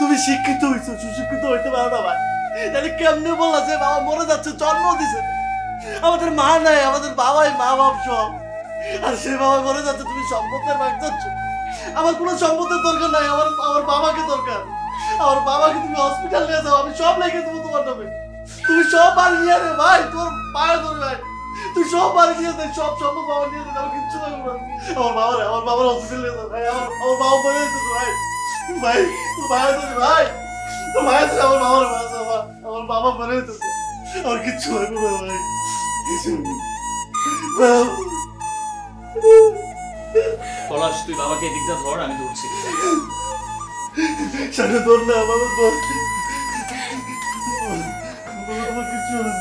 তুমি শিক্ষিত হইছো, সুশিক্ষিত হইতে পারো না ভাই। তাহলে কেমনে বললা যে বাবা মরে যাচ্ছে, জন্ম দিছে? আমাদের মা নাই, আমাদের বাবাই মা বাপ সব। আর সে বাবা মরে যাচ্ছে, তুমি সম্পদের ভাগ যাচ্ছ। আমার কোনো সম্পদের দরকার নাই, আমার আমার বাবাকে দরকার। আমার বাবাকে তুমি হসপিটাল নিয়ে যাও, আমি সব লেগে দেবো তোমার নামে। তুমি সব বাড়ি নিয়ে রে ভাই, তোর পায়ে ধরে ভাই, তুই সব বাড়ি নিয়ে দে, সব সম্পদ বাবা নিয়ে দে, আমার কিচ্ছু লাগবে না। আমার বাবার হসপিটাল নিয়ে যাও ভাই, আমার বাবা মরে যেতেছে ভাই। ভাই তোর পায়ে ধরে ভাই, তোর পায়ে ধরে আমার বাবার বাঁচা, আমার বাবা মরে যেতেছে, আমার কিচ্ছু লাগবে না ভাই, কিছু। পলাশ, তুই বাবাকে এদিকটা ধর, আমি ধরছি। সাথে ধর না, বাবা ধর, কিছু হবে না।